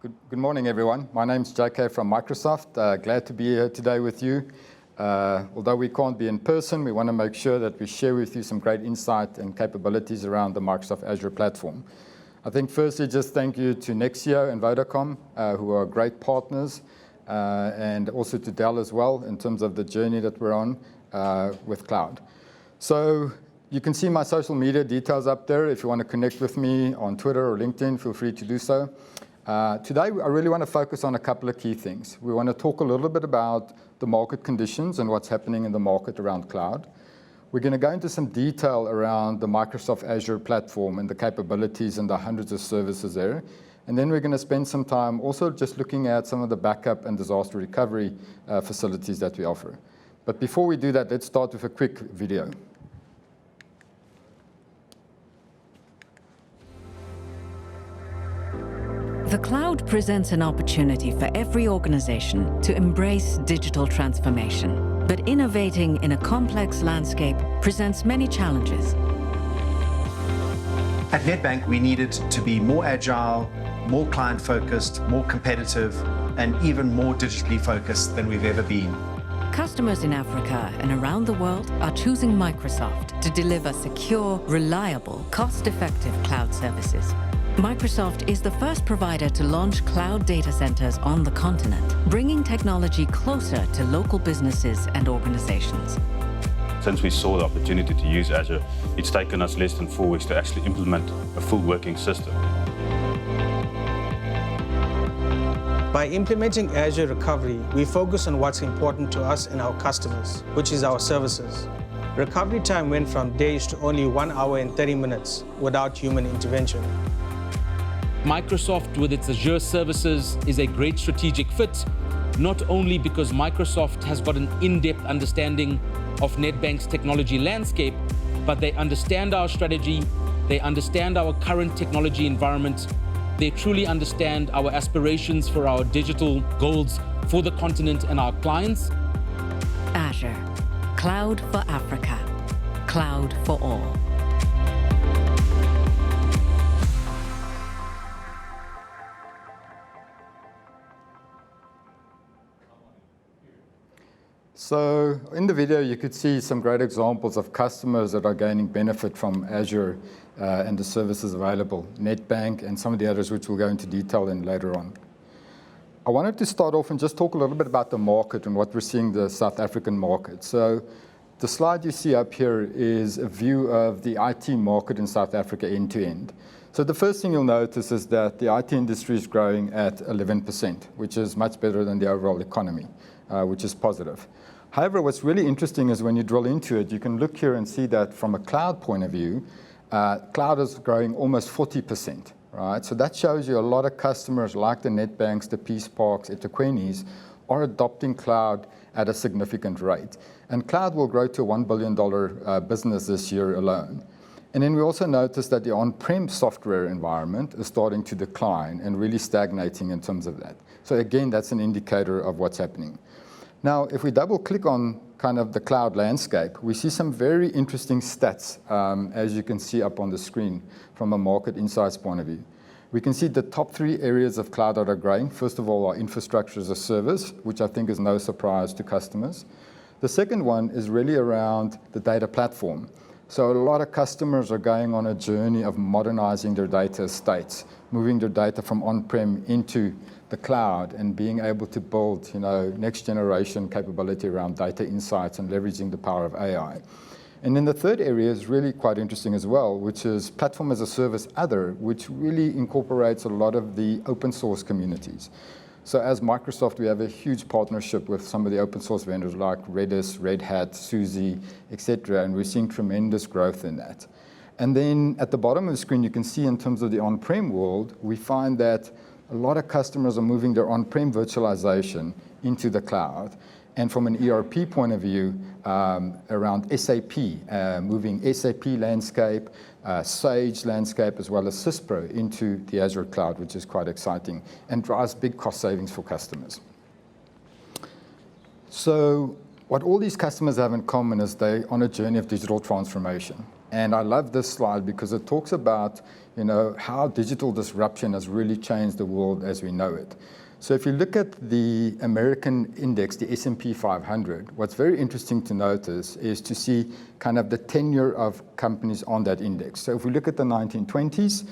Good morning, everyone. My name's JK from Microsoft. Glad to be here today with you. Although we can't be in person, we want to make sure that we share with you some great insight and capabilities around the Microsoft Azure platform. I think firstly, just thank you to Nexio and Vodacom, who are great partners, and also to Dell as well in terms of the journey that we're on with cloud. So you can see my social media details up there. If you want to connect with me on Twitter or LinkedIn, feel free to do so. Today, I really want to focus on a couple of key things. We want to talk a little bit about the market conditions and what's happening in the market around cloud. We're going to go into some detail around the Microsoft Azure platform and the capabilities and the hundreds of services there. And then we're going to spend some time also just looking at some of the backup and disaster recovery facilities that we offer. But before we do that, let's start with a quick video. The cloud presents an opportunity for every organization to embrace digital transformation. But innovating in a complex landscape presents many challenges. At Nedbank, we needed to be more agile, more client-focused, more competitive, and even more digitally focused than we've ever been. Customers in Africa and around the world are choosing Microsoft to deliver secure, reliable, cost-effective cloud services. Microsoft is the first provider to launch cloud data centers on the continent, bringing technology closer to local businesses and organizations. Since we saw the opportunity to use Azure, it's taken us less than 4 weeks to actually implement a full working system. By implementing Azure Recovery, we focus on what's important to us and our customers, which is our services. Recovery time went from days to only 1 hour and 30 minutes without human intervention. Microsoft, with its Azure services, is a great strategic fit, not only because Microsoft has got an in-depth understanding of Nedbank's technology landscape, but they understand our strategy, they understand our current technology environment, they truly understand our aspirations for our digital goals for the continent and our clients. Azure, cloud for Africa, cloud for all. So in the video, you could see some great examples of customers that are gaining benefit from Azure and the services available, Nedbank and some of the others which we'll go into detail in later on. I wanted to start off and just talk a little bit about the market and what we're seeing the South African market. So the slide you see up here is a view of the IT market in South Africa end to end. So the first thing you'll notice is that the IT industry is growing at 11%, which is much better than the overall economy, which is positive. However, what's really interesting is when you drill into it, you can look here and see that from a cloud point of view, cloud is growing almost 40%, right? So that shows you a lot of customers like the Nedbanks, the Peace Parks, eThekwini's are adopting cloud at a significant rate. And cloud will grow to a $1 billion business this year alone. And then we also noticed that the on-prem software environment is starting to decline and really stagnating in terms of that. So again, that's an indicator of what's happening. Now, if we double click on kind of the cloud landscape, we see some very interesting stats, as you can see up on the screen from a market insights point of view. We can see the top 3 areas of cloud that are growing. First of all, are infrastructure as a service, which I think is no surprise to customers. The second one is really around the data platform. So a lot of customers are going on a journey of modernizing their data estates, moving their data from on-prem into the cloud and being able to build, next generation capability around data insights and leveraging the power of AI. And then the third area is really quite interesting as well, which is platform as a service other, which really incorporates a lot of the open source communities. So as Microsoft, we have a huge partnership with some of the open source vendors like Redis, Red Hat, SUSE, etc. And we're seeing tremendous growth in that. And then at the bottom of the screen, you can see in terms of the on-prem world, we find that a lot of customers are moving their on-prem virtualization into the cloud. And from an ERP point of view, around SAP, moving SAP landscape, Sage landscape, as well as Syspro into the Azure cloud, which is quite exciting and drives big cost savings for customers. So What all these customers have in common is they're on a journey of digital transformation. And I love this slide because it talks about, how digital disruption has really changed the world as we know it. So if you look at the American index, the S&P 500, what's very interesting to notice is to see kind of the tenure of companies on that index. So if we look at the 1920s,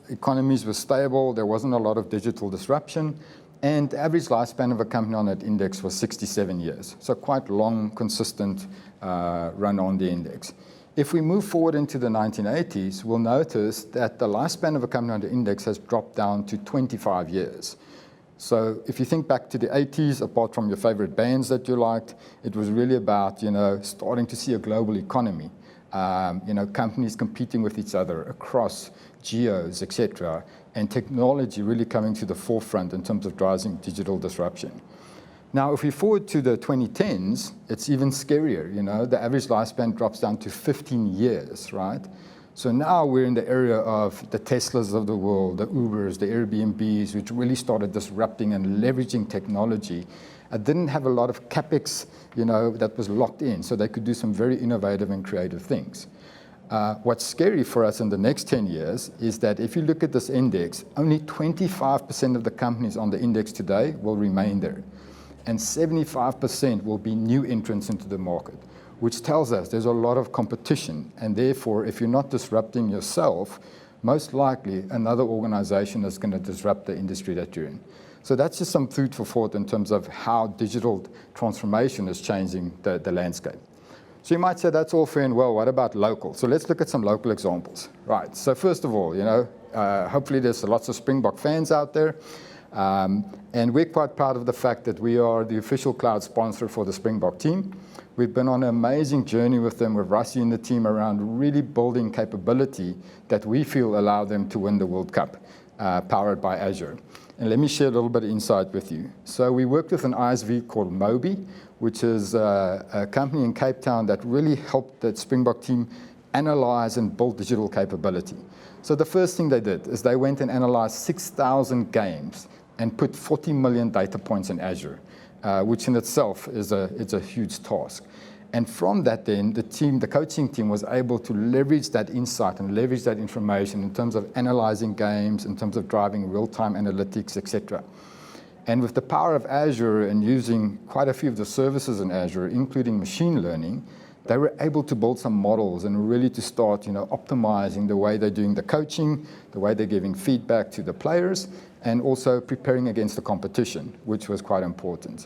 economies were stable, there wasn't a lot of digital disruption, and the average lifespan of a company on that index was 67 years. So quite long, consistent run on the index. If we move forward into the 1980s, we'll notice that the lifespan of a company on the index has dropped down to 25 years. So if you think back to the 80s, apart from your favorite bands that you liked, it was really about, starting to see a global economy. Companies competing with each other across geos, etc., and technology really coming to the forefront in terms of driving digital disruption. Now, if we forward to the 2010s, it's even scarier. The average lifespan drops down to 15 years, right? So now we're in the area of the Teslas of the world, the Ubers, the Airbnbs, which really started disrupting and leveraging technology. It didn't have a lot of capex, that was locked in, so they could do some very innovative and creative things. What's scary for us in the next 10 years is that if you look at this index, only 25% of the companies on the index today will remain there, and 75% will be new entrants into the market, which tells us there's a lot of competition, and therefore, if you're not disrupting yourself, most likely another organization is going to disrupt the industry that you're in. So that's just some food for thought in terms of how digital transformation is changing the landscape. So you might say that's all fair and well, what about local? So let's look at some local examples. Right, so first of all, hopefully there's lots of Springbok fans out there. And we're quite proud of the fact that we are the official cloud sponsor for the Springbok team. We've been on an amazing journey with them, with Rassi and the team, around really building capability that we feel allow them to win the World Cup, powered by Azure. And let me share a little bit of insight with you. So we worked with an ISV called Mobi, which is a company in Cape Town that really helped the Springbok team analyze and build digital capability. So the first thing they did is they went and analyzed 6,000 games and put 40 million data points in Azure, which in itself is a huge task. And from that then, the coaching team was able to leverage that insight and leverage that information in terms of analyzing games, in terms of driving real-time analytics, etc. And with the power of Azure and using quite a few of the services in Azure, including machine learning, they were able to build some models and really to start, optimizing the way they're doing the coaching, the way they're giving feedback to the players, and also preparing against the competition, which was quite important.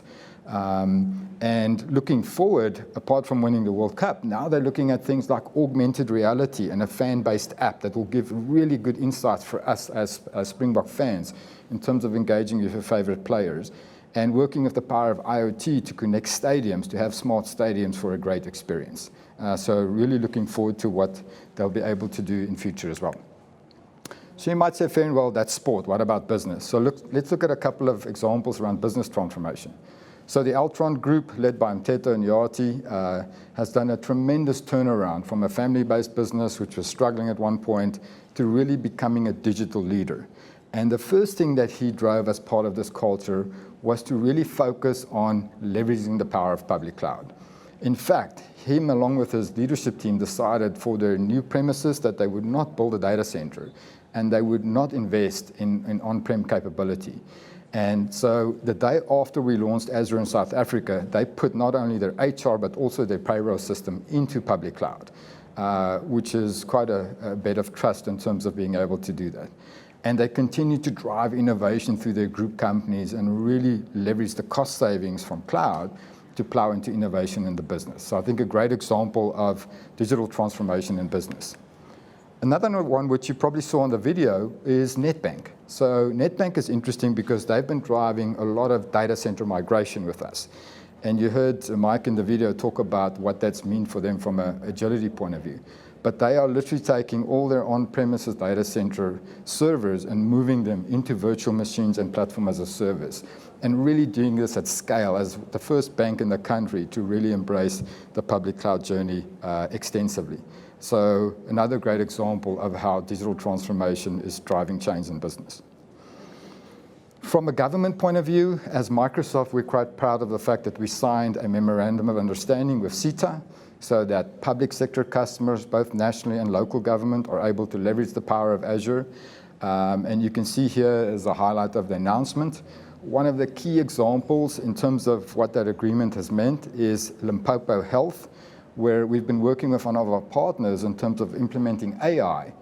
And looking forward, apart from winning the World Cup, now they're looking at things like augmented reality and a fan-based app that will give really good insights for us as Springbok fans in terms of engaging with your favorite players, and working with the power of IoT to connect stadiums, to have smart stadiums for a great experience. So really looking forward to what they'll be able to do in future as well. So you might say, fair and well, that's sport. What about business? So let's look at a couple of examples around business transformation. So the Altron Group, led by Mteto and Yati, has done a tremendous turnaround from a family-based business, which was struggling at one point, to really becoming a digital leader. And the first thing that he drove as part of this culture was to really focus on leveraging the power of public cloud. In fact, him along with his leadership team decided for their new premises that they would not build a data center and they would not invest in on-prem capability. And so the day after we launched Azure in South Africa, they put not only their HR but also their payroll system into public cloud, which is quite a bit of trust in terms of being able to do that. And they continue to drive innovation through their group companies and really leverage the cost savings from cloud to plow into innovation in the business. So I think a great example of digital transformation in business. Another one which you probably saw on the video is Nedbank. So Nedbank is interesting because they've been driving a lot of data center migration with us. And you heard Mike in the video talk about what that's mean for them from an agility point of view. But they are literally taking all their on-premises data center servers and moving them into virtual machines and platform as a service, and really doing this at scale as the first bank in the country to really embrace the public cloud journey extensively. So another great example of how digital transformation is driving change in business. From a government point of view, as Microsoft, we're quite proud of the fact that we signed a memorandum of understanding with CETA so that public sector customers, both nationally and local government, are able to leverage the power of Azure. And you can see here is a highlight of the announcement. One of the key examples in terms of what that agreement has meant is Limpopo Health, where we've been working with one of our partners in terms of implementing AI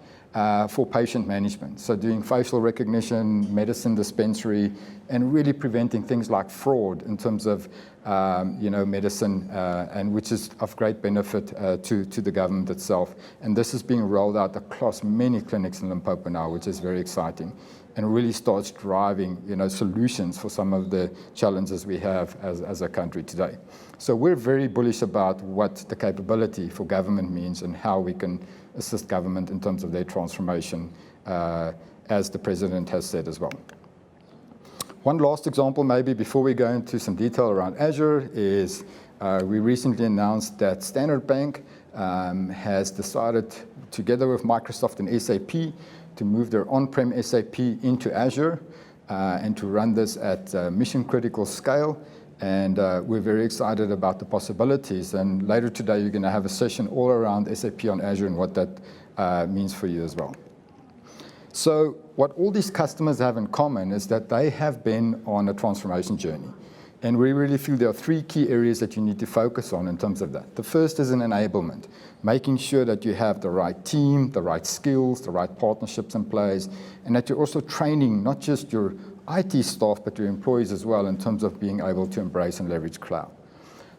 for patient management. So doing facial recognition, medicine dispensary, and really preventing things like fraud in terms of medicine, and which is of great benefit to the government itself. And this is being rolled out across many clinics in Limpopo now, which is very exciting, and really starts driving solutions for some of the challenges we have as a country today. So we're very bullish about what the capability for government means and how we can assist government in terms of their transformation, as the President has said as well. One last example maybe before we go into some detail around Azure is we recently announced that Standard Bank has decided, together with Microsoft and SAP, to move their on-prem SAP into Azure and to run this at mission-critical scale. And we're very excited about the possibilities. And later today, you're going to have a session all around SAP on Azure and what that means for you as well. So what all these customers have in common is that they have been on a transformation journey. And we really feel there are three key areas that you need to focus on in terms of that. The first is an enablement, making sure that you have the right team, the right skills, the right partnerships in place, and that you're also training not just your IT staff, but your employees as well in terms of being able to embrace and leverage cloud.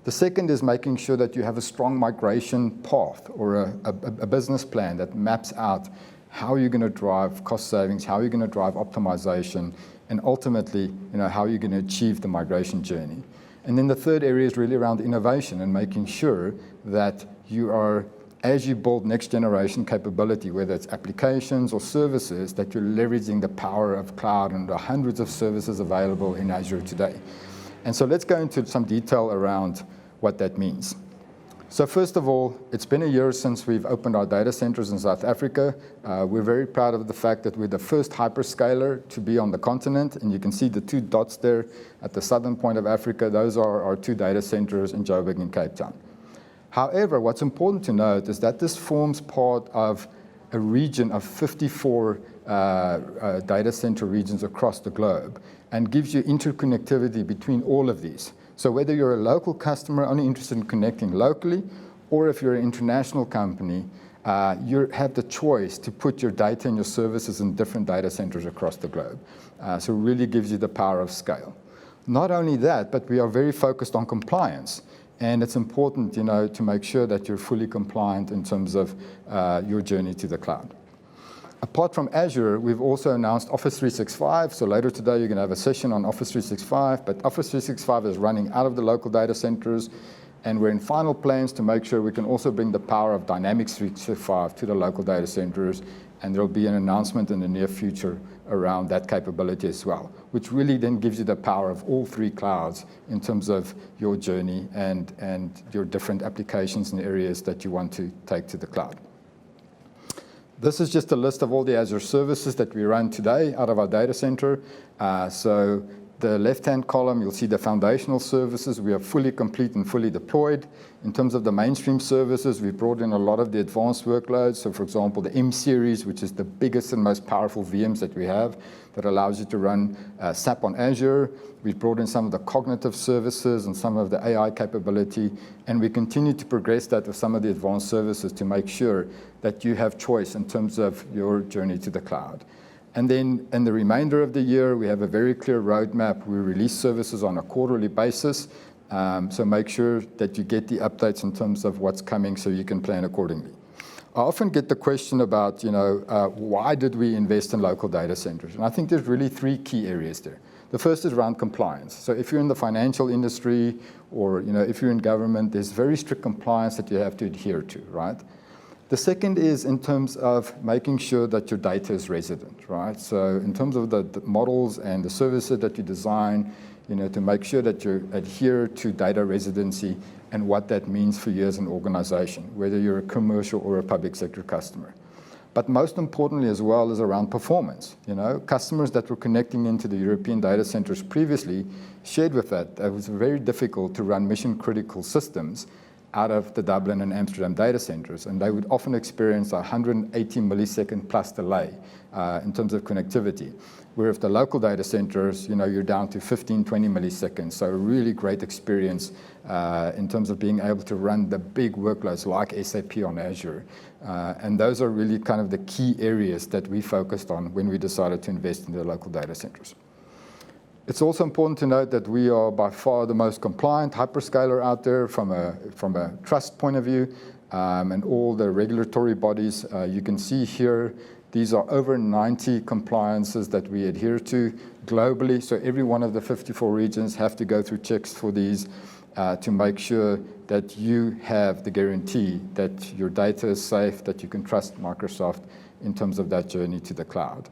The second is making sure that you have a strong migration path or a business plan that maps out how you're going to drive cost savings, how you're going to drive optimization, and ultimately, how you're going to achieve the migration journey. And then the third area is really around innovation and making sure that you are, as you build next generation capability, whether it's applications or services, that you're leveraging the power of cloud and the hundreds of services available in Azure today. And so let's go into some detail around what that means. So first of all, it's been a year since we've opened our data centers in South Africa. We're very proud of the fact that we're the first hyperscaler to be on the continent, and you can see the two dots there at the southern point of Africa. Those are our two data centers in Joburg and Cape Town. However, what's important to note is that this forms part of a region of 54 data center regions across the globe and gives you interconnectivity between all of these. So whether you're a local customer only interested in connecting locally, or if you're an international company, you have the choice to put your data and your services in different data centers across the globe. So it really gives you the power of scale. Not only that, but we are very focused on compliance. And it's important, to make sure that you're fully compliant in terms of your journey to the cloud. Apart from Azure, we've also announced Office 365. So later today, you're going to have a session on Office 365. But Office 365 is running out of the local data centers. And we're in final plans to make sure we can also bring the power of Dynamics 365 to the local data centers. And there'll be an announcement in the near future around that capability as well, which really then gives you the power of all three clouds in terms of your journey and your different applications and areas that you want to take to the cloud. This is just a list of all the Azure services that we run today out of our data center. So the left-hand column, you'll see the foundational services. We are fully complete and fully deployed. In terms of the mainstream services, we've brought in a lot of the advanced workloads. So for example, the M series, which is the biggest and most powerful VMs that we have, that allows you to run SAP on Azure. We've brought in some of the cognitive services and some of the AI capability, and we continue to progress that with some of the advanced services to make sure that you have choice in terms of your journey to the cloud. And then in the remainder of the year, we have a very clear roadmap. We release services on a quarterly basis, so make sure that you get the updates in terms of what's coming so you can plan accordingly. I often get the question about, why did we invest in local data centers? And I think there's really three key areas there. The first is around compliance. So if you're in the financial industry or if you're in government, there's very strict compliance that you have to adhere to, right? The second is in terms of making sure that your data is resident, right? So in terms of the models and the services that you design, to make sure that you adhere to data residency and what that means for you as an organization, whether you're a commercial or a public sector customer. But most importantly as well is around performance. Customers that were connecting into the European data centers previously shared with that it was very difficult to run mission-critical systems out of the Dublin and Amsterdam data centers, and they would often experience a 180 millisecond plus delay in terms of connectivity. Where if the local data centers, you're down to 15, 20 milliseconds, so a really great experience in terms of being able to run the big workloads like SAP on Azure. And those are really kind of the key areas that we focused on when we decided to invest in the local data centers. It's also important to note that we are by far the most compliant hyperscaler out there from a trust point of view, and all the regulatory bodies you can see here. These are over 90 compliances that we adhere to globally. So every one of the 54 regions have to go through checks for these to make sure that you have the guarantee that your data is safe, that you can trust Microsoft in terms of that journey to the cloud.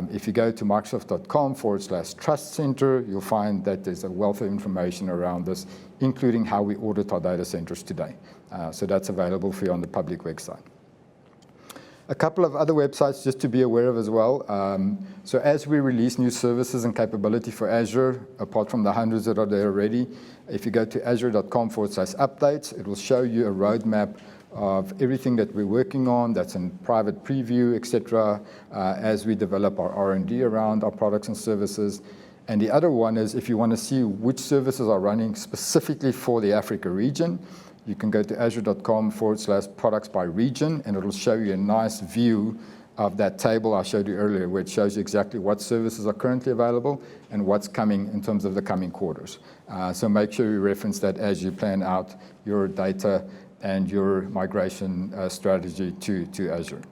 If you go to microsoft.com/trust center, you'll find that there's a wealth of information around this, including how we audit our data centers today. So that's available for you on the public website. A couple of other websites just to be aware of as well. So as we release new services and capability for Azure, apart from the hundreds that are there already, if you go to azure.com/updates, it will show you a roadmap of everything that we're working on that's in private preview, etc., as we develop our R&D around our products and services. And the other one is if you want to see which services are running specifically for the Africa region, you can go to azure.com/products by region, and it'll show you a nice view of that table I showed you earlier, where it shows you exactly what services are currently available and what's coming in terms of the coming quarters. So make sure you reference that as you plan out your data and your migration strategy to Azure.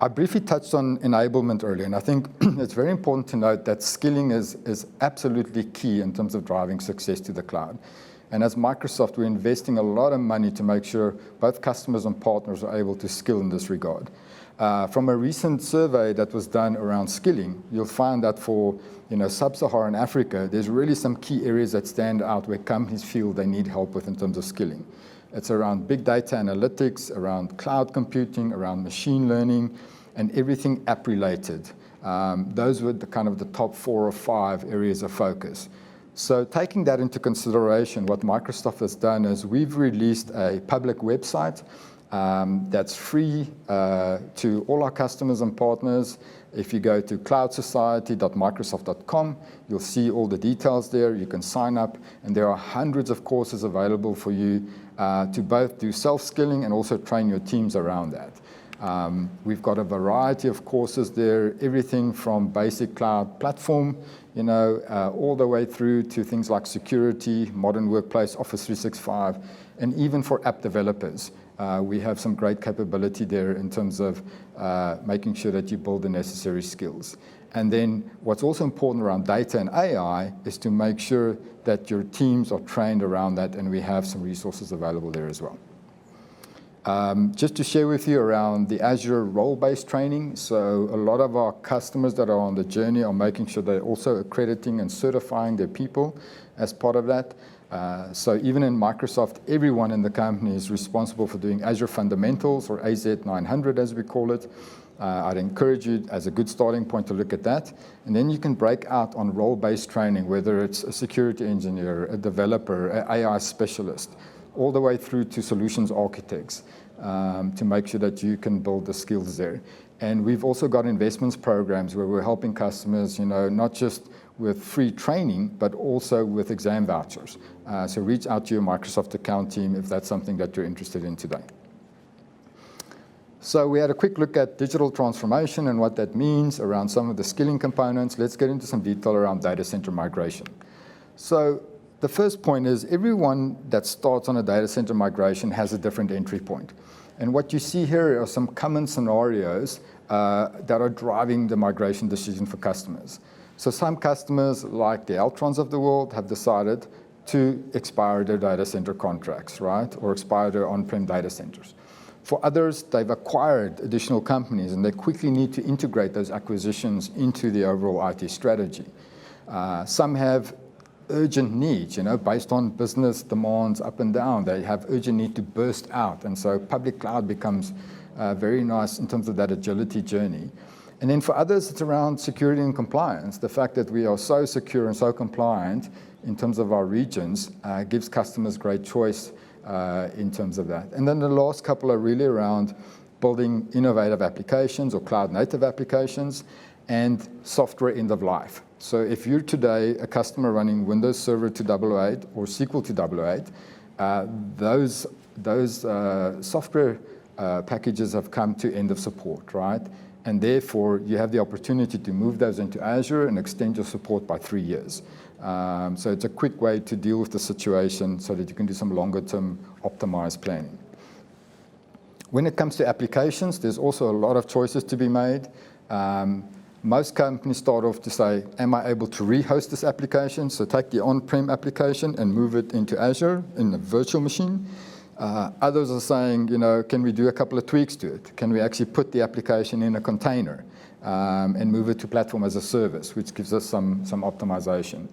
I briefly touched on enablement earlier, and I think it's very important to note that skilling is absolutely key in terms of driving success to the cloud. And as Microsoft, we're investing a lot of money to make sure both customers and partners are able to skill in this regard. From a recent survey that was done around skilling, you'll find that for sub-Saharan Africa, there's really some key areas that stand out where companies feel they need help with in terms of skilling. It's around big data analytics, around cloud computing, around machine learning, and everything app-related. Those were the kind of the top 4 or 5 areas of focus. So taking that into consideration, what Microsoft has done is we've released a public website that's free to all our customers and partners. If you go to cloudsociety.microsoft.com, you'll see all the details there. You can sign up, and there are hundreds of courses available for you to both do self-skilling and also train your teams around that. We've got a variety of courses there, everything from basic cloud platform, all the way through to things like security, modern workplace, Office 365, and even for app developers. We have some great capability there in terms of making sure that you build the necessary skills. And then what's also important around data and AI is to make sure that your teams are trained around that, and we have some resources available there as well. Just to share with you around the Azure role-based training. So a lot of our customers that are on the journey are making sure they're also accrediting and certifying their people as part of that. So even in Microsoft, everyone in the company is responsible for doing Azure Fundamentals, or AZ900 as we call it. I'd encourage you as a good starting point to look at that. And then you can break out on role-based training, whether it's a security engineer, a developer, an AI specialist, all the way through to solutions architects, to make sure that you can build the skills there. And we've also got investments programs where we're helping customers, not just with free training, but also with exam vouchers. So reach out to your Microsoft account team if that's something that you're interested in today. So we had a quick look at digital transformation and what that means around some of the skilling components. Let's get into some detail around data center migration. So the first point is everyone that starts on a data center migration has a different entry point. And what you see here are some common scenarios that are driving the migration decision for customers. So some customers, like the Altrons of the world, have decided to expire their data center contracts, right? Or expire their on-prem data centers. For others, they've acquired additional companies, and they quickly need to integrate those acquisitions into the overall IT strategy. Some have urgent needs, based on business demands up and down. They have urgent need to burst out, and so public cloud becomes very nice in terms of that agility journey. And then for others, it's around security and compliance. The fact that we are so secure and so compliant in terms of our regions gives customers great choice in terms of that. And then the last couple are really around building innovative applications or cloud-native applications and software end of life. So if you're today a customer running Windows Server 2008 or SQL 2008, those software packages have come to end of support, right? And therefore, you have the opportunity to move those into Azure and extend your support by 3 years. So it's a quick way to deal with the situation so that you can do some longer-term optimized planning. When it comes to applications, there's also a lot of choices to be made. Most companies start off to say, am I able to rehost this application? So take the on-prem application and move it into Azure in a virtual machine. Others are saying, can we do a couple of tweaks to it? Can we actually put the application in a container and move it to platform as a service, which gives us some optimization.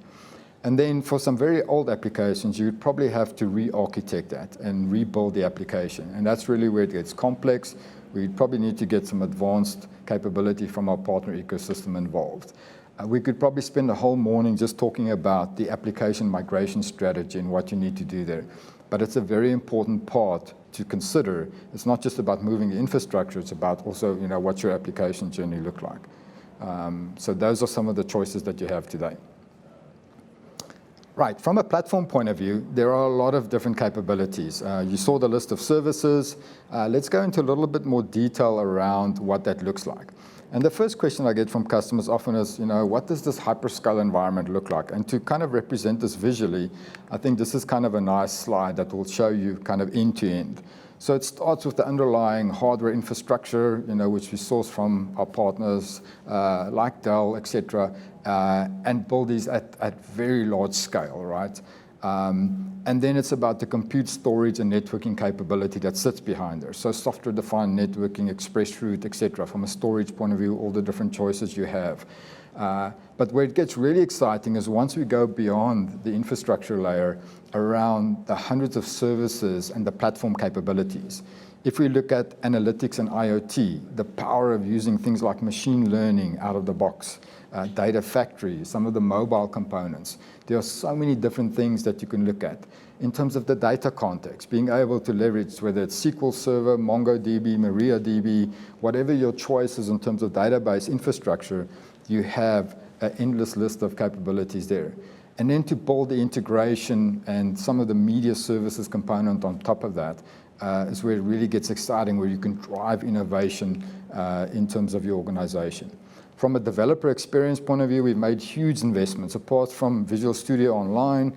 And then for some very old applications, you'd probably have to re-architect that and rebuild the application. And that's really where it gets complex. We'd probably need to get some advanced capability from our partner ecosystem involved. We could probably spend a whole morning just talking about the application migration strategy and what you need to do there. But it's a very important part to consider. It's not just about moving the infrastructure, it's about also what's your application journey look like. So those are some of the choices that you have today. Right, from a platform point of view, there are a lot of different capabilities. You saw the list of services. Let's go into a little bit more detail around what that looks like. And the first question I get from customers often is, what does this hyperscale environment look like? And to kind of represent this visually, I think this is kind of a nice slide that will show you kind of end to end. So it starts with the underlying hardware infrastructure, which we source from our partners like Dell, et cetera, and build these at very large scale, right? And then it's about the compute, storage, and networking capability that sits behind there. So software-defined networking, express route, et cetera. From a storage point of view, all the different choices you have. But where it gets really exciting is once we go beyond the infrastructure layer around the hundreds of services and the platform capabilities. If we look at analytics and IoT, the power of using things like machine learning out of the box, data factory, some of the mobile components. There are so many different things that you can look at. In terms of the data context, being able to leverage whether it's SQL Server, MongoDB, MariaDB, whatever your choice is in terms of database infrastructure, you have an endless list of capabilities there. And then to build the integration and some of the media services component on top of that is where it really gets exciting, where you can drive innovation in terms of your organization. From a developer experience point of view, we've made huge investments. Apart from Visual Studio Online,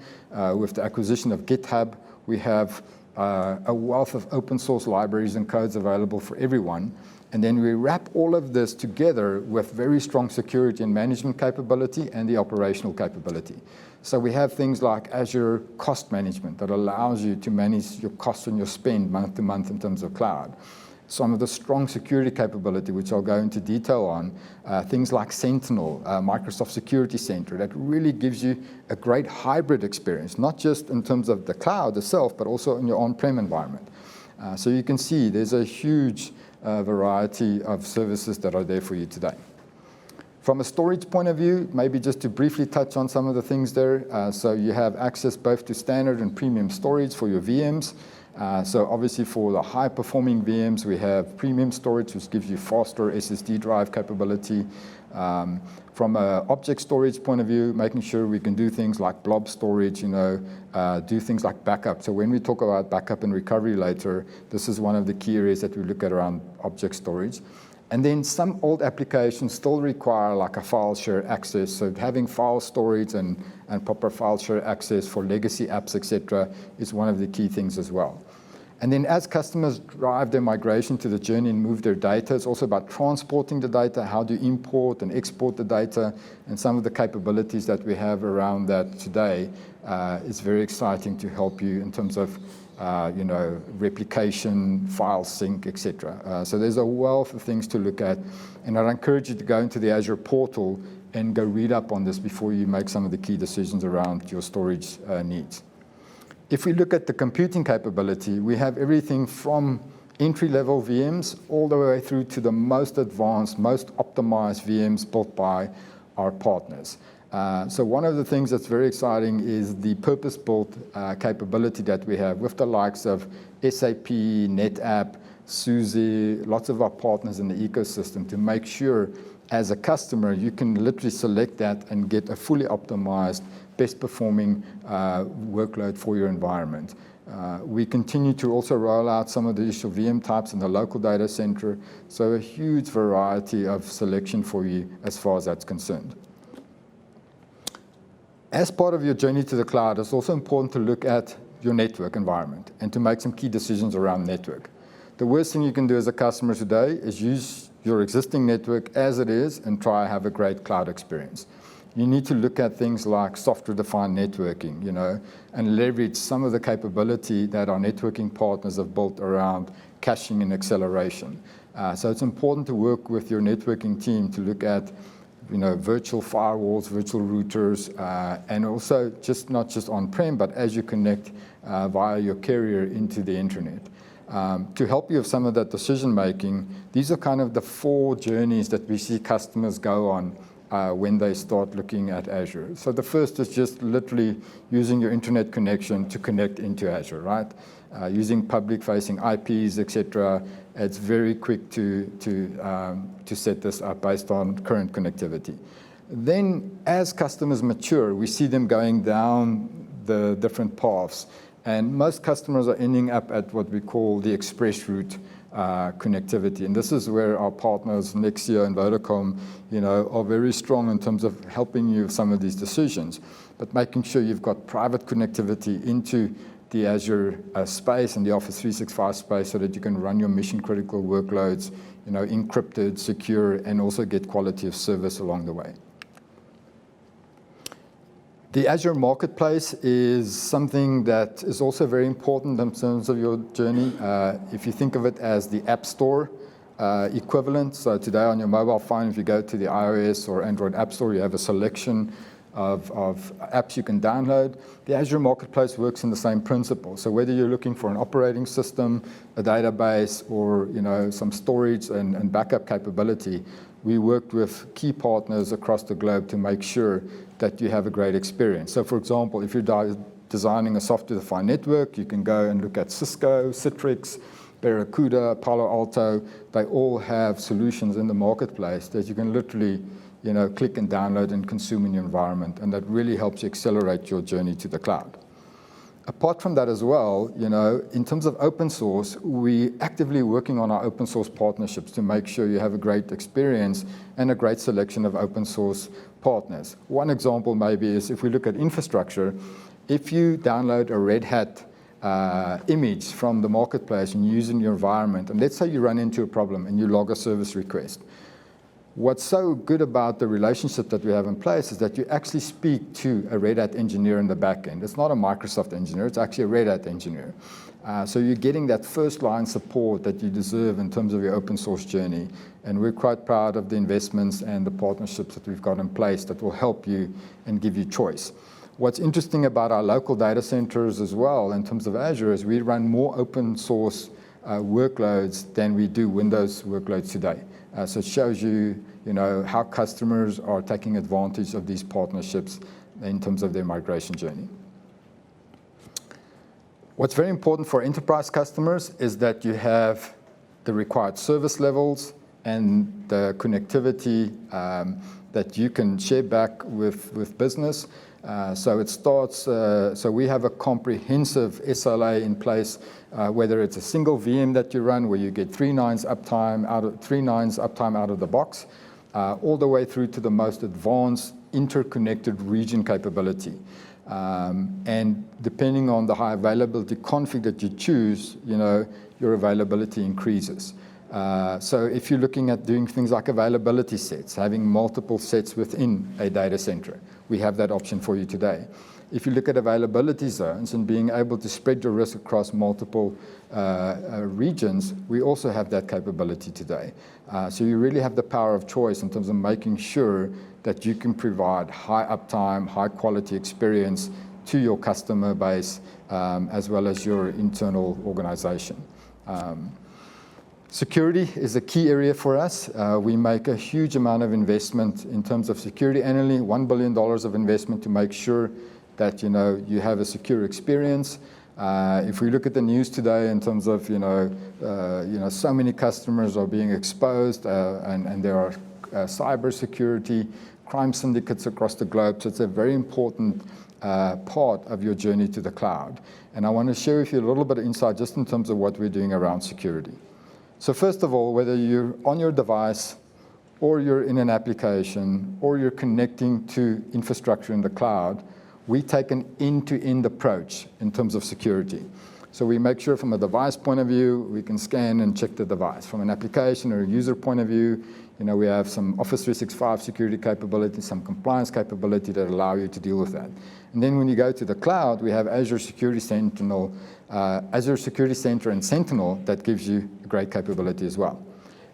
with the acquisition of GitHub, we have a wealth of open source libraries and codes available for everyone. And then we wrap all of this together with very strong security and management capability and the operational capability. So we have things like Azure Cost Management that allows you to manage your costs and your spend month to month in terms of cloud. Some of the strong security capability, which I'll go into detail on, things like Sentinel, Microsoft Security Center, that really gives you a great hybrid experience, not just in terms of the cloud itself, but also in your on-prem environment. So you can see there's a huge variety of services that are there for you today. From a storage point of view, maybe just to briefly touch on some of the things there. So you have access both to standard and premium storage for your VMs. So obviously for the high-performing VMs, we have premium storage, which gives you faster SSD drive capability. From an object storage point of view, making sure we can do things like blob storage, do things like backup. So when we talk about backup and recovery later, this is one of the key areas that we look at around object storage. And then some old applications still require like a file share access. So having file storage and proper file share access for legacy apps, et cetera, is one of the key things as well. And then as customers drive their migration to the journey and move their data, it's also about transporting the data, how to import and export the data, and some of the capabilities that we have around that today is very exciting to help you in terms of replication, file sync, etc. So there's a wealth of things to look at, and I'd encourage you to go into the Azure portal and go read up on this before you make some of the key decisions around your storage needs. If we look at the computing capability, we have everything from entry-level VMs all the way through to the most advanced, most optimized VMs built by our partners. So one of the things that's very exciting is the purpose-built capability that we have with the likes of SAP, NetApp, SUSE, lots of our partners in the ecosystem to make sure as a customer you can literally select that and get a fully optimized, best performing workload for your environment. We continue to also roll out some of the additional VM types in the local data center, so a huge variety of selection for you as far as that's concerned. As part of your journey to the cloud, it's also important to look at your network environment and to make some key decisions around network. The worst thing you can do as a customer today is use your existing network as it is and try to have a great cloud experience. You need to look at things like software-defined networking, and leverage some of the capability that our networking partners have built around caching and acceleration. So it's important to work with your networking team to look at virtual firewalls, virtual routers, and also not just on-prem, but as you connect via your carrier into the internet. To help you with some of that decision-making, these are kind of the 4 journeys that we see customers go on when they start looking at Azure. So the first is just literally using your internet connection to connect into Azure, right? Using public-facing IPs, etc. It's very quick to set this up based on current connectivity. Then, as customers mature, we see them going down the different paths, and most customers are ending up at what we call the express route connectivity. And this is where our partners, Nexio and Vodacom, are very strong in terms of helping you with some of these decisions, but making sure you've got private connectivity into the Azure space and the Office 365 space so that you can run your mission-critical workloads, encrypted, secure, and also get quality of service along the way. The Azure Marketplace is something that is also very important in terms of your journey. If you think of it as the App Store equivalent, so today on your mobile phone, if you go to the iOS or Android App Store, you have a selection of apps you can download. The Azure Marketplace works in the same principle. So whether you're looking for an operating system, a database, or some storage and backup capability, we worked with key partners across the globe to make sure that you have a great experience. So for example, if you're designing a software-defined network, you can go and look at Cisco, Citrix, Barracuda, Palo Alto. They all have solutions in the marketplace that you can literally click and download and consume in your environment, and that really helps you accelerate your journey to the cloud. Apart from that as well, in terms of open source, we actively working on our open source partnerships to make sure you have a great experience and a great selection of open source partners. One example maybe is if we look at infrastructure, if you download a Red Hat image from the marketplace and you use it in your environment, and let's say you run into a problem and you log a service request, what's so good about the relationship that we have in place is that you actually speak to a Red Hat engineer in the back end. It's not a Microsoft engineer, it's actually a Red Hat engineer. So you're getting that first line support that you deserve in terms of your open source journey. And we're quite proud of the investments and the partnerships that we've got in place that will help you and give you choice. What's interesting about our local data centers as well in terms of Azure is we run more open source workloads than we do Windows workloads today. So it shows you, how customers are taking advantage of these partnerships in terms of their migration journey. What's very important for enterprise customers is that you have the required service levels and the connectivity that you can share back with business. So it starts, so we have a comprehensive SLA in place, whether it's a single VM that you run where you get 3 nines uptime out of the box, all the way through to the most advanced interconnected region capability. And depending on the high availability config that you choose, your availability increases. So if you're looking at doing things like availability sets, having multiple sets within a data center, we have that option for you today. If you look at availability zones and being able to spread your risk across multiple regions, we also have that capability today. So you really have the power of choice in terms of making sure that you can provide high uptime, high quality experience to your customer base, as well as your internal organization. Security is a key area for us. We make a huge amount of investment in terms of security annually, $1 billion of investment to make sure that you have a secure experience. If we look at the news today in terms of so many customers are being exposed, and there are cybersecurity crime syndicates across the globe. So it's a very important part of your journey to the cloud. And I want to share with you a little bit of insight just in terms of what we're doing around security. So first of all, whether you're on your device or you're in an application or you're connecting to infrastructure in the cloud, we take an end-to-end approach in terms of security. So we make sure from a device point of view, we can scan and check the device. From an application or a user point of view, we have some Office 365 security capability, some compliance capability that allow you to deal with that. And then when you go to the cloud, we have Azure Security Sentinel, Azure Security Center and Sentinel that gives you great capability as well.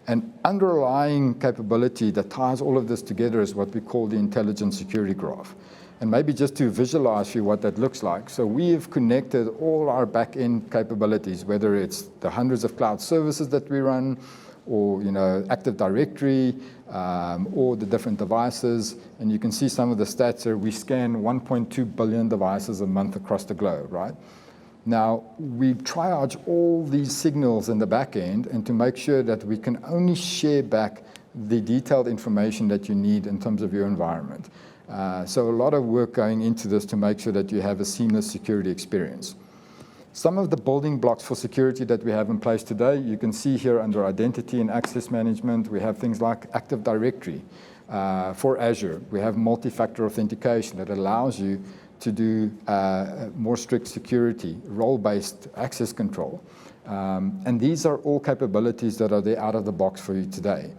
An underlying capability that ties all of this together is what we call the intelligent security graph. And maybe just to visualize for you what that looks like. So we have connected all our back-end capabilities, whether it's the hundreds of cloud services that we run, or Active Directory, or the different devices. And you can see some of the stats here. We scan 1.2 billion devices a month across the globe, right? Now, we triage all these signals in the back end and to make sure that we can only share back the detailed information that you need in terms of your environment. So a lot of work going into this to make sure that you have a seamless security experience. Some of the building blocks for security that we have in place today, you can see here under Identity and Access Management, we have things like Active Directory. For Azure, we have multi-factor authentication that allows you to do more strict security, role-based access control. And these are all capabilities that are there out of the box for you today.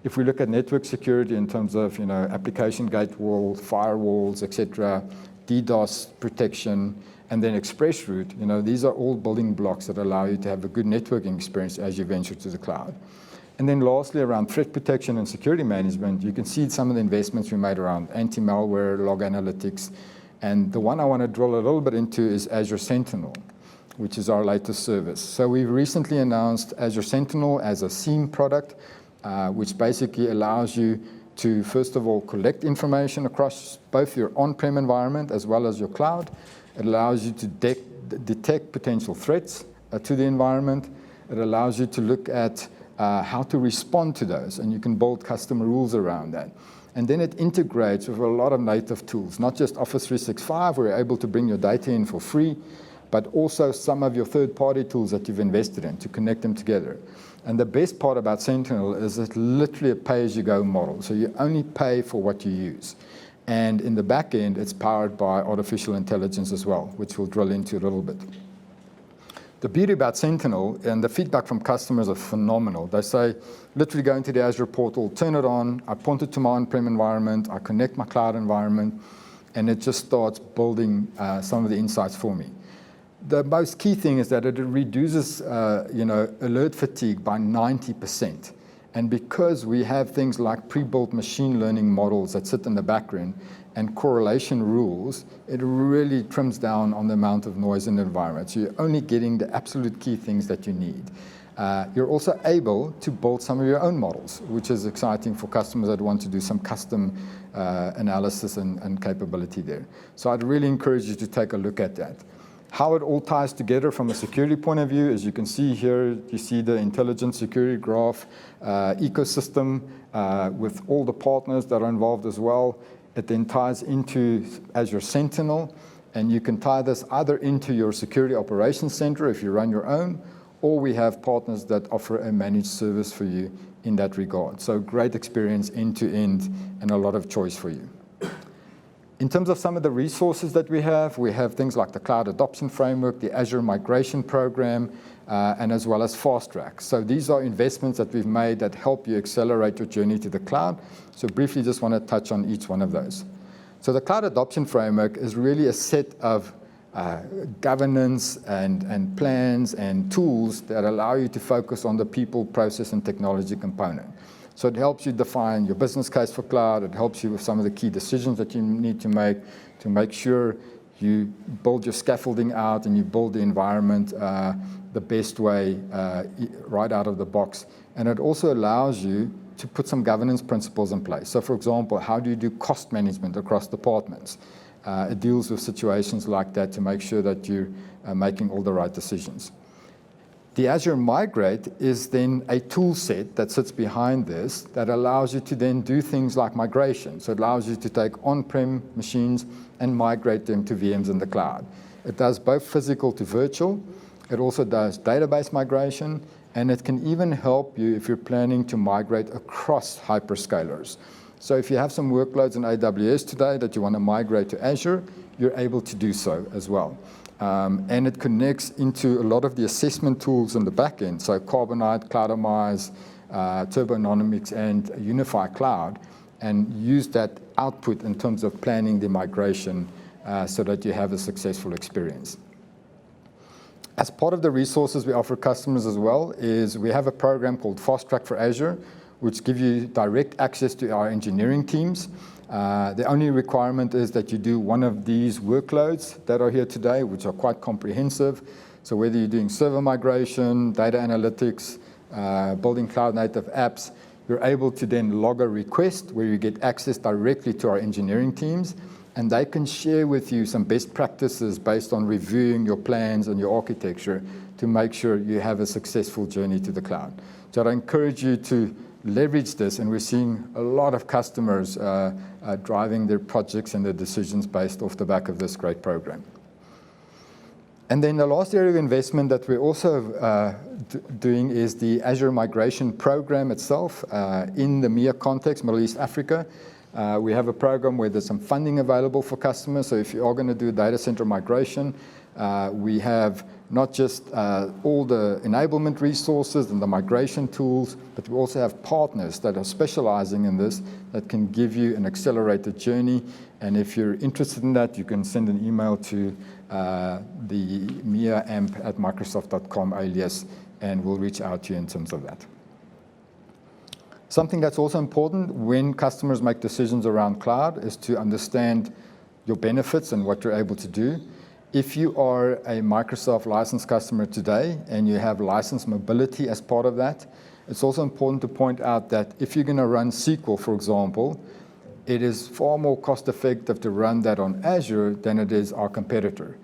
If we look at network security in terms of application gateway, firewalls, etc., DDoS protection, and then express route, these are all building blocks that allow you to have a good networking experience as you venture to the cloud. And then lastly, around threat protection and security management, you can see some of the investments we made around anti-malware, log analytics, and the one I want to drill a little bit into is Azure Sentinel, which is our latest service. So we recently announced Azure Sentinel as a SIEM product, which basically allows you to, first of all, collect information across both your on-prem environment as well as your cloud. It allows you to detect potential threats to the environment. It allows you to look at how to respond to those, and you can build custom rules around that. And then it integrates with a lot of native tools, not just Office 365, where you're able to bring your data in for free, but also some of your third-party tools that you've invested in to connect them together. And the best part about Sentinel is it's literally a pay-as-you-go model. So you only pay for what you use. And in the back end, it's powered by artificial intelligence as well, which we'll drill into a little bit. The beauty about Sentinel, and the feedback from customers are phenomenal. They say, literally go into the Azure portal, turn it on, I point it to my on-prem environment, I connect my cloud environment, and it just starts building some of the insights for me. The most key thing is that it reduces alert fatigue by 90%. And because we have things like pre-built machine learning models that sit in the background and correlation rules, it really trims down on the amount of noise in the environment. So you're only getting the absolute key things that you need. You're also able to build some of your own models, which is exciting for customers that want to do some custom analysis and capability there. So I'd really encourage you to take a look at that. How it all ties together from a security point of view, as you can see here, you see the intelligent security graph ecosystem with all the partners that are involved as well. It then ties into Azure Sentinel, and you can tie this either into your security operations center if you run your own, or we have partners that offer a managed service for you in that regard. So great experience end to end and a lot of choice for you. In terms of some of the resources that we have things like the Cloud Adoption Framework, the Azure Migration Program, and as well as Fast Track. So these are investments that we've made that help you accelerate your journey to the cloud. So briefly just want to touch on each one of those. So the Cloud Adoption Framework is really a set of governance and plans and tools that allow you to focus on the people, process, and technology component. So it helps you define your business case for cloud. It helps you with some of the key decisions that you need to make sure you build your scaffolding out and you build the environment the best way right out of the box. And it also allows you to put some governance principles in place. So for example, how do you do cost management across departments? It deals with situations like that to make sure that you're making all the right decisions. The Azure Migrate is then a tool set that sits behind this that allows you to then do things like migration. So it allows you to take on-prem machines and migrate them to VMs in the cloud. It does both physical to virtual. It also does database migration, and it can even help you if you're planning to migrate across hyperscalers. So if you have some workloads in AWS today that you want to migrate to Azure, you're able to do so as well. And it connects into a lot of the assessment tools in the back end, so Carbonite, Cloudomize, Turbonomics, and Unify Cloud, and use that output in terms of planning the migration so that you have a successful experience. As part of the resources we offer customers as well is we have a program called Fast Track for Azure, which gives you direct access to our engineering teams. The only requirement is that you do one of these workloads that are here today, which are quite comprehensive. So whether you're doing server migration, data analytics, building cloud-native apps, you're able to then log a request where you get access directly to our engineering teams, and they can share with you some best practices based on reviewing your plans and your architecture to make sure you have a successful journey to the cloud. So I encourage you to leverage this, and we're seeing a lot of customers driving their projects and their decisions based off the back of this great program. And then the last area of investment that we're also doing is the Azure migration program itself in the MEA context, Middle East, Africa. We have a program where there's some funding available for customers. So if you are going to do a data center migration, we have not just all the enablement resources and the migration tools, but we also have partners that are specializing in this that can give you an accelerated journey. And if you're interested in that, you can send an email to the meaamp@microsoft.com alias, and we'll reach out to you in terms of that. Something that's also important when customers make decisions around cloud is to understand your benefits and what you're able to do. If you are a Microsoft licensed customer today and you have license mobility as part of that, it's also important to point out that if you're going to run SQL, for example, it is far more cost effective to run that on Azure than it is our competitor.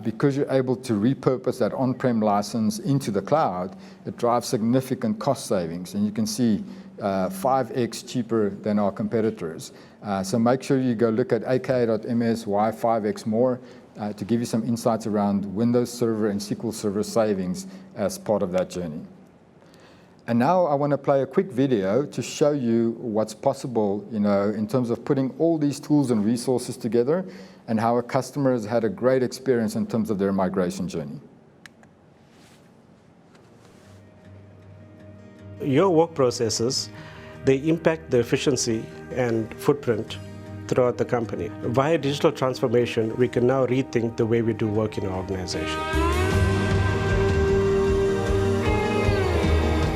Because you're able to repurpose that on-prem license into the cloud, it drives significant cost savings. And you can see 5x cheaper than our competitors. So make sure you go look at aka.ms, why 5x more, to give you some insights around Windows Server and SQL Server savings as part of that journey. And now I want to play a quick video to show you what's possible, in terms of putting all these tools and resources together, and how a customer has had a great experience in terms of their migration journey. Your work processes, they impact the efficiency and footprint throughout the company. Via digital transformation, we can now rethink the way we do work in our organization.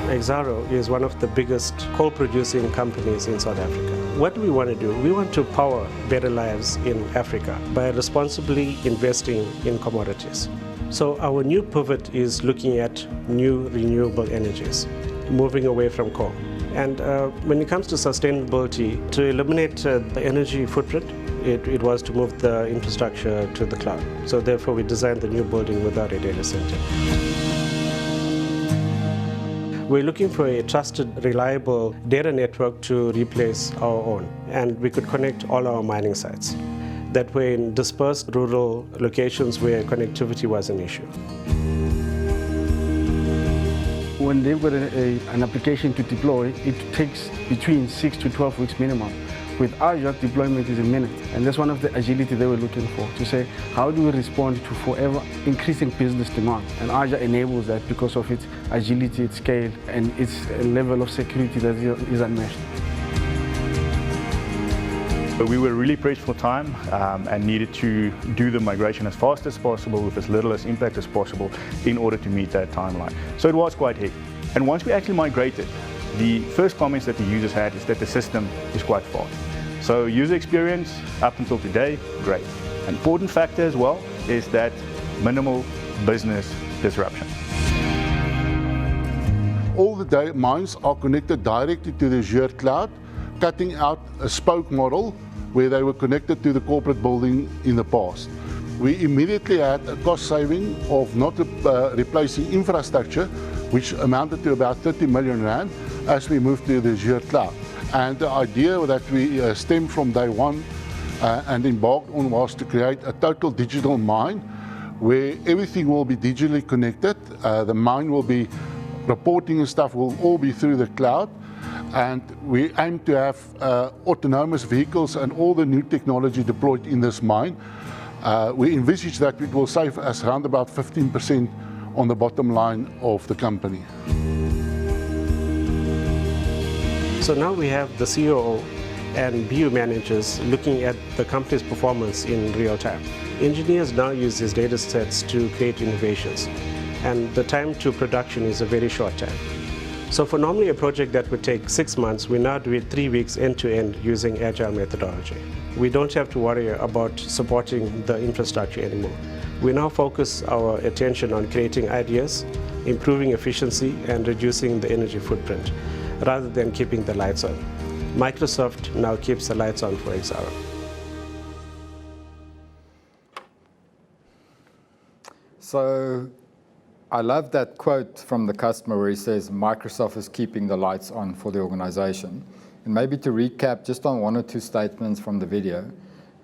Exaro is one of the biggest coal-producing companies in South Africa. What do we want to do? We want to power better lives in Africa by responsibly investing in commodities. So our new pivot is looking at new renewable energies, moving away from coal. And when it comes to sustainability, to eliminate the energy footprint, it was to move the infrastructure to the cloud. So therefore, we designed the new building without a data center. We're looking for a trusted, reliable data network to replace our own. And we could connect all our mining sites. That way, in dispersed rural locations where connectivity was an issue. When they've got an application to deploy, it takes between 6 to 12 weeks minimum. With Azure, deployment is a minute. And that's one of the agility they were looking for, to say, how do we respond to forever increasing business demand? And Azure enables that because of its agility, its scale, and its level of security that is unmatched. We were really pressed for time and needed to do the migration as fast as possible with as little as impact as possible in order to meet that timeline. So it was quite heavy. And once we actually migrated, the first comments that the users had is that the system is quite fast. So user experience up until today, great. An important factor as well is that minimal business disruption. All the mines are connected directly to the Azure cloud, cutting out a spoke model where they were connected to the corporate building in the past. We immediately had a cost saving of not replacing infrastructure, which amounted to about 30 million rand as we moved to the Azure cloud. And the idea that we stemmed from day one and embarked on was to create a total digital mine where everything will be digitally connected. The mine will be reporting and stuff will all be through the cloud. And we aim to have autonomous vehicles and all the new technology deployed in this mine. We envisage that it will save us around about 15% on the bottom line of the company. So now we have the COO and BU managers looking at the company's performance in real time. Engineers now use these data sets to create innovations, and the time to production is a very short time. So for normally a project that would take 6 months, we now do it 3 weeks end-to-end using agile methodology. We don't have to worry about supporting the infrastructure anymore. We now focus our attention on creating ideas, improving efficiency, and reducing the energy footprint, rather than keeping the lights on. Microsoft now keeps the lights on for Exaro. So I love that quote from the customer where he says, Microsoft is keeping the lights on for the organization. And maybe to recap just on 1 or 2 statements from the video.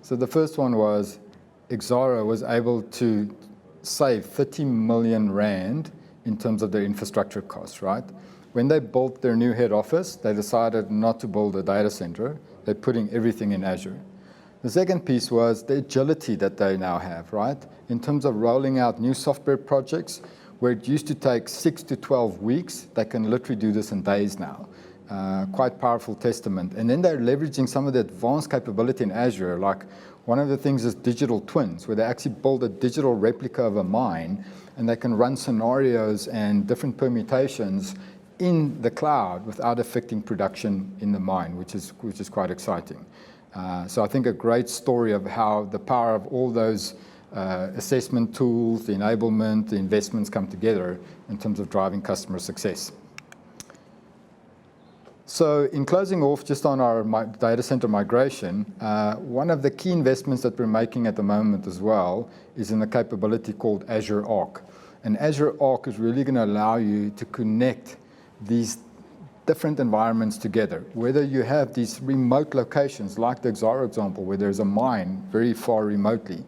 So the first one was, Exaro was able to save 30 million rand in terms of their infrastructure costs, right? When they built their new head office, they decided not to build a data center. They're putting everything in Azure. The second piece was the agility that they now have, right? In terms of rolling out new software projects, where it used to take 6 to 12 weeks, they can literally do this in days now. Quite powerful testament. And then they're leveraging some of the advanced capability in Azure, like one of the things is digital twins, where they actually build a digital replica of a mine, and they can run scenarios and different permutations in the cloud without affecting production in the mine, which is quite exciting. So I think a great story of how the power of all those assessment tools, the enablement, the investments come together in terms of driving customer success. So in closing off just on our data center migration, one of the key investments that we're making at the moment as well is in a capability called Azure Arc. And Azure Arc is really going to allow you to connect these different environments together, whether you have these remote locations like the Exaro example where there's a mine very far remotely,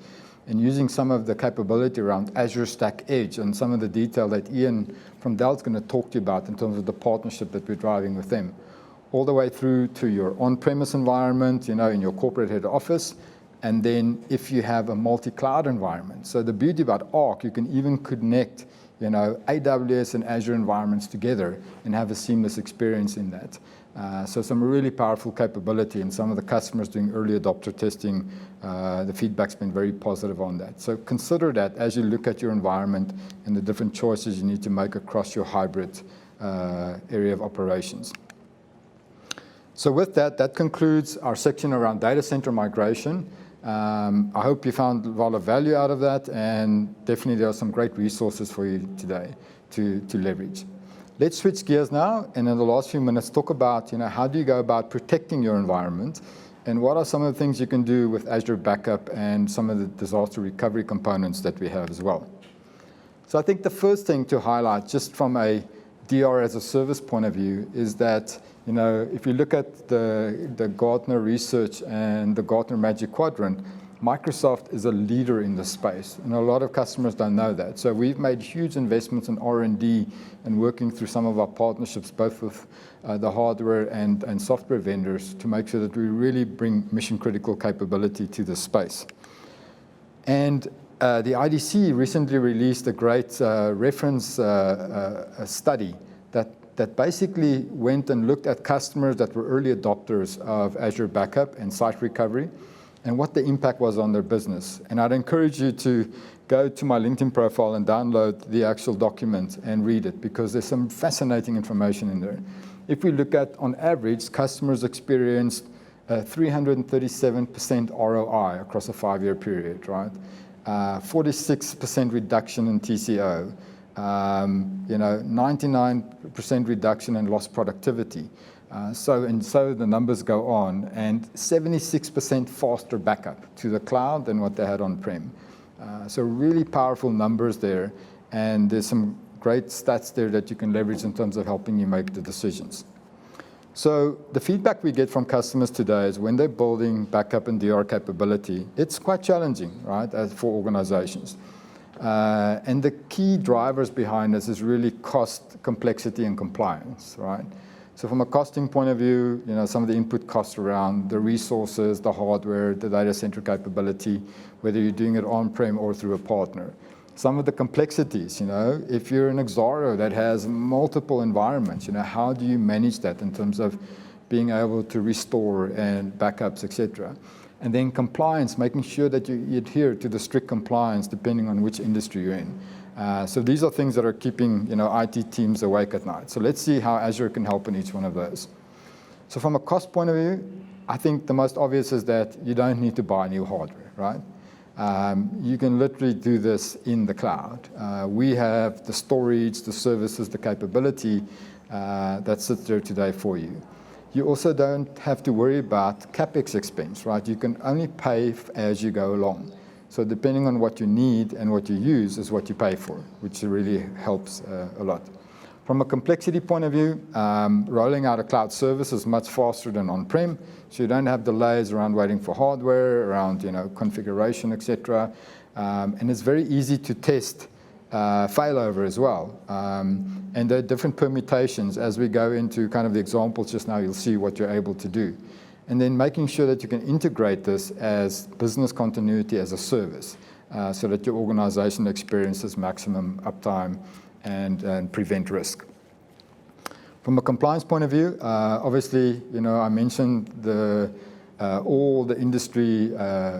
and using some of the capability around Azure Stack Edge and some of the detail that Ian from Dell is going to talk to you about in terms of the partnership that we're driving with them, all the way through to your on-premise environment, in your corporate head office, and then if you have a multi-cloud environment. So the beauty about Arc, you can even connect AWS and Azure environments together and have a seamless experience in that. So some really powerful capability, and some of the customers doing early adopter testing, the feedback's been very positive on that. So consider that as you look at your environment and the different choices you need to make across your hybrid area of operations. So with that, that concludes our section around data center migration. I hope you found a lot of value out of that, and definitely there are some great resources for you today to leverage. Let's switch gears now, and in the last few minutes talk about how do you go about protecting your environment, and what are some of the things you can do with Azure Backup and some of the disaster recovery components that we have as well. So I think the first thing to highlight just from a DR as a service point of view is that if you look at the Gartner research and the Gartner Magic Quadrant, Microsoft is a leader in this space, and a lot of customers don't know that. So we've made huge investments in R&D and working through some of our partnerships, both with the hardware and software vendors, to make sure that we really bring mission-critical capability to this space. And the IDC recently released a great reference study that basically went and looked at customers that were early adopters of Azure Backup and Site Recovery, and what the impact was on their business. And I'd encourage you to go to my LinkedIn profile and download the actual document and read it, because there's some fascinating information in there. If we look at, on average, customers experienced 337% ROI across a 5-year period, right? 46% reduction in TCO, 99% reduction in lost productivity. So the numbers go on, and 76% faster backup to the cloud than what they had on-prem. So really powerful numbers there, and there's some great stats there that you can leverage in terms of helping you make the decisions. So the feedback we get from customers today is when they're building backup and DR capability, it's quite challenging, right, for organizations. And the key drivers behind this is really cost, complexity, and compliance, right? So from a costing point of view, some of the input costs around the resources, the hardware, the data center capability, whether you're doing it on-prem or through a partner. Some of the complexities, if you're an Exaro that has multiple environments, how do you manage that in terms of being able to restore and backups, etc. And then compliance, making sure that you adhere to the strict compliance depending on which industry you're in. So these are things that are keeping IT teams awake at night. So let's see how Azure can help in each one of those. So from a cost point of view, I think the most obvious is that you don't need to buy new hardware, right? You can literally do this in the cloud. We have the storage, the services, the capability that sits there today for you. You also don't have to worry about CapEx expense, right? You can only pay as you go along. So depending on what you need and what you use is what you pay for, which really helps a lot. From a complexity point of view, rolling out a cloud service is much faster than on-prem, so you don't have delays around waiting for hardware, around configuration, etc. And it's very easy to test failover as well. And there are different permutations. As we go into kind of the examples just now, you'll see what you're able to do. And then making sure that you can integrate this as business continuity as a service, so that your organization experiences maximum uptime and prevent risk. From a compliance point of view, obviously, I mentioned all the industry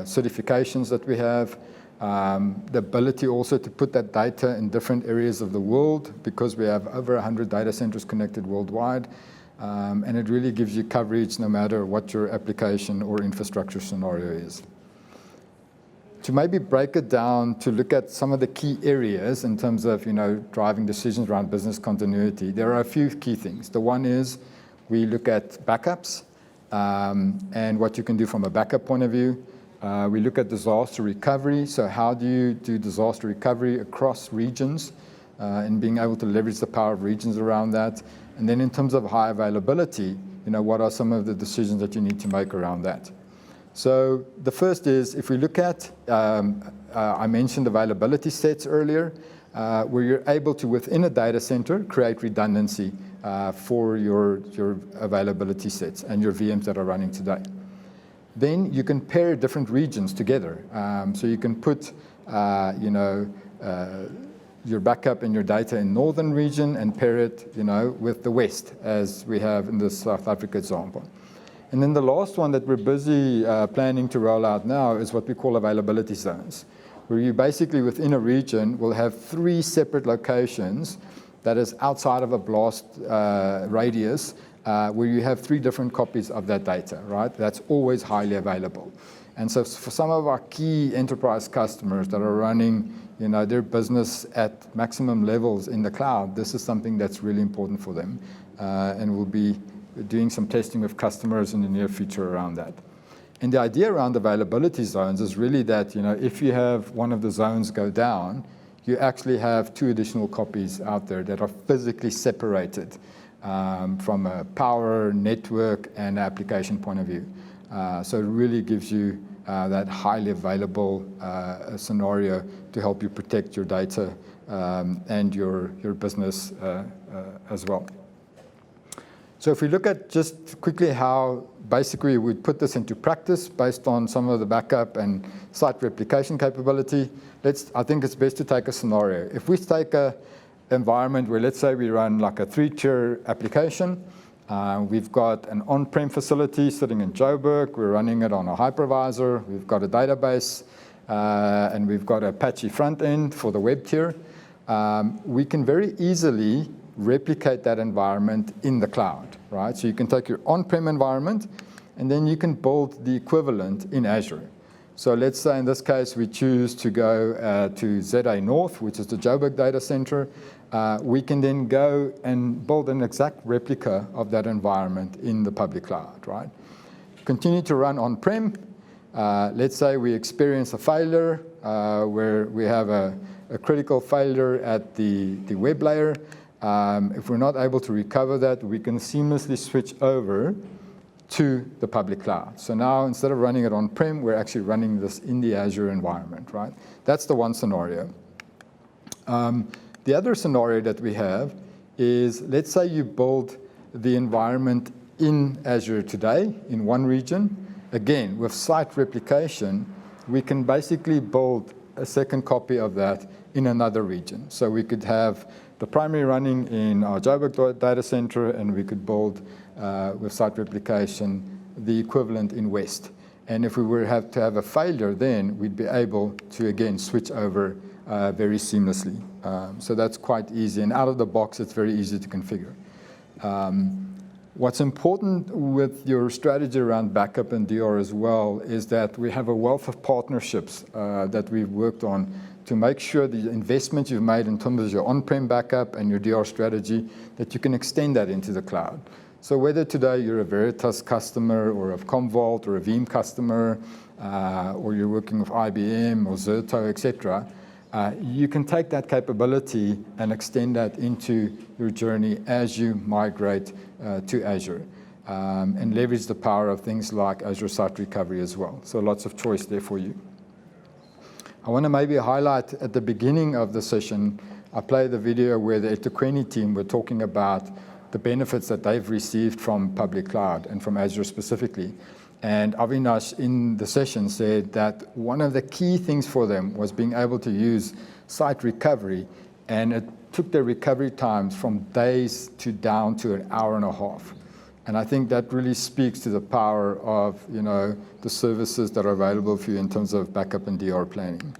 certifications that we have, the ability also to put that data in different areas of the world because we have over 100 data centers connected worldwide. And it really gives you coverage no matter what your application or infrastructure scenario is. To maybe break it down to look at some of the key areas in terms of driving decisions around business continuity, there are a few key things. The one is we look at backups and what you can do from a backup point of view. We look at disaster recovery. So how do you do disaster recovery across regions and being able to leverage the power of regions around that? And then in terms of high availability, what are some of the decisions that you need to make around that? So the first is, if we look at, I mentioned availability sets earlier, where you're able to, within a data center, create redundancy for your availability sets and your VMs that are running today. Then you can pair different regions together. So you can put, your backup and your data in northern region and pair it, with the west, as we have in the South Africa example. And then the last one that we're busy planning to roll out now is what we call availability zones, where you basically within a region will have 3 separate locations that is outside of a blast radius, where you have 3 different copies of that data, right? That's always highly available. And so for some of our key enterprise customers that are running their business at maximum levels in the cloud, this is something that's really important for them. And we'll be doing some testing with customers in the near future around that. And the idea around availability zones is really that, if you have one of the zones go down, you actually have 2 additional copies out there that are physically separated from a power, network, and application point of view. So it really gives you that highly available scenario to help you protect your data and your business as well. So if we look at just quickly how basically we'd put this into practice based on some of the backup and site replication capability, I think it's best to take a scenario. If we take an environment where, let's say, we run like a 3-tier application, we've got an on-prem facility sitting in Joburg, we're running it on a hypervisor, we've got a database, and we've got an Apache front end for the web tier. We can very easily replicate that environment in the cloud, right? So you can take your on-prem environment and then you can build the equivalent in Azure. So let's say in this case we choose to go to ZA North, which is the Joburg data center. We can then go and build an exact replica of that environment in the public cloud, right? Continue to run on-prem. Let's say we experience a failure where we have a critical failure at the web layer. If we're not able to recover that, we can seamlessly switch over to the public cloud. So now instead of running it on-prem, we're actually running this in the Azure environment, right? That's the one scenario. The other scenario that we have is, let's say you build the environment in Azure today in one region. Again, with site replication, we can basically build a second copy of that in another region. So we could have the primary running in our Joburg data center, and we could build with site replication the equivalent in West. And if we were to have a failure, then we'd be able to again switch over very seamlessly. So that's quite easy, and out of the box, it's very easy to configure. What's important with your strategy around backup and DR as well is that we have a wealth of partnerships that we've worked on to make sure the investments you've made in terms of your on-prem backup and your DR strategy, that you can extend that into the cloud. So whether today you're a Veritas customer or a Commvault or a Veeam customer, or you're working with IBM or Zerto, etc., you can take that capability and extend that into your journey as you migrate to Azure, and leverage the power of things like Azure Site Recovery as well. So lots of choice there for you. I want to maybe highlight at the beginning of the session, I played the video where the Etoqueni team were talking about the benefits that they've received from public cloud and from Azure specifically. And Avinash in the session said that one of the key things for them was being able to use site recovery, and it took their recovery times from days to down to an hour and a half. And I think that really speaks to the power of, you know, the services that are available for you in terms of backup and DR planning.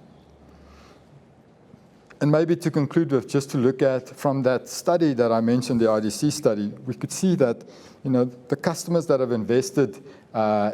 And maybe to conclude with, just to look at from that study that I mentioned, the IDC study, we could see that, you know, the customers that have invested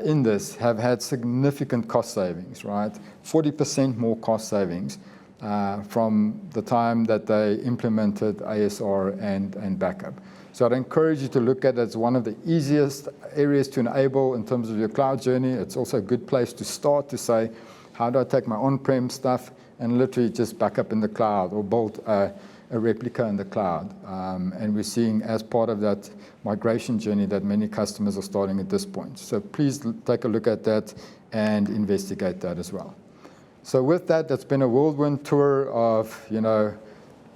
in this have had significant cost savings, right? 40% more cost savings from the time that they implemented ASR and backup. So I'd encourage you to look at it as one of the easiest areas to enable in terms of your cloud journey. It's also a good place to start to say, how do I take my on-prem stuff and literally just back up in the cloud or build a replica in the cloud. And we're seeing as part of that migration journey that many customers are starting at this point. So please take a look at that and investigate that as well. So with that, that's been a whirlwind tour of, you know,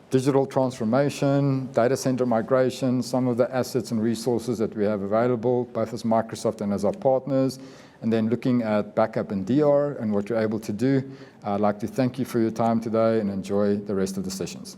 digital transformation, data center migration, some of the assets and resources that we have available, both as Microsoft and as our partners, and then looking at backup and DR and what you're able to do. I'd like to thank you for your time today and enjoy the rest of the sessions.